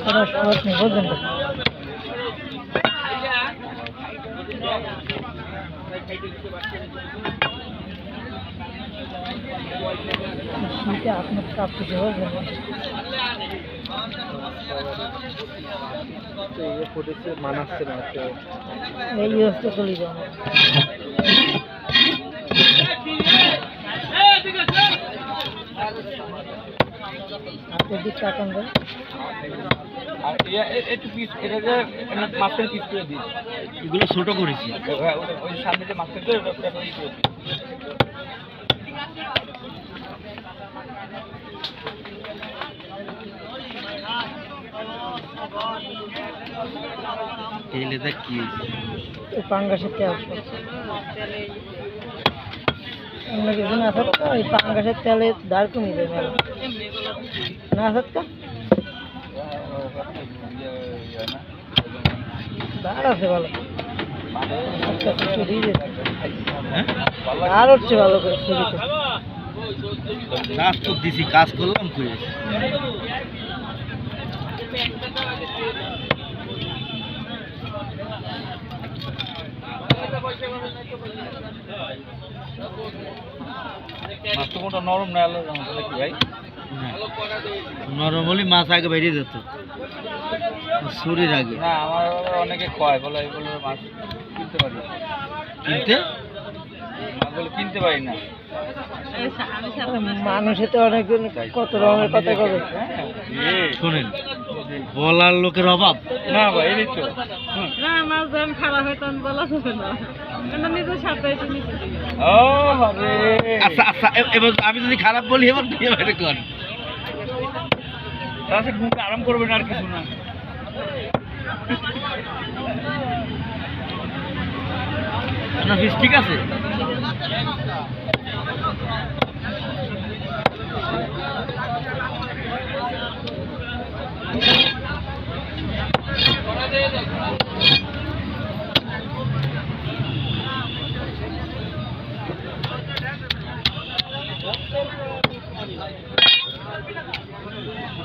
কোনো শর্ট নেই বুঝলেন তো। শীতে আপনার কাঁপতেছে বুঝলেন। মানাচ্ছে না এই হচ্ছে চলে যাও হাতের দিক তাকান দেয় একটু পিস এটাকে মাছের পিস করে দিই। এগুলো ছোট করেছি ওই সামনে যে মাছের করে ওটা করে দিই। তেলে দেখ কি পাঙ্গাসের তেল অন্য কিছু না থাকতো ওই পাঙ্গাসের তেলে দাঁড় কমিয়ে দেয় মেলা না থাকতো দাঁড় আছে ভালো আর হচ্ছে ভালো করে ছবিতে কাজ তো দিছি কাজ করলাম করে মাছ তো কোনটা নরম না আলো কি ভাই নরম হলে মাছ আগে বেরিয়ে যেত শরীর আগে না আমার অনেকে কয় বলে এগুলো মাছ কিনতে পারি কিনতে মাছগুলো কিনতে পারি না মানুষে তো অনেকজন কত রকমের কথা বলে শোনেন বলার লোকের অভাব না ভাই এই তো না মাছ যখন খারাপ হয় তখন বলা যাবে না নিজের সাথে এসে নিচে ও আরে আচ্ছা আচ্ছা এবার আমি যদি খারাপ বলি এবার দিয়ে বাইরে কর তাহলে ঘুমটা আরাম করবে না আর কিছু না আপনার ফিস ঠিক আছে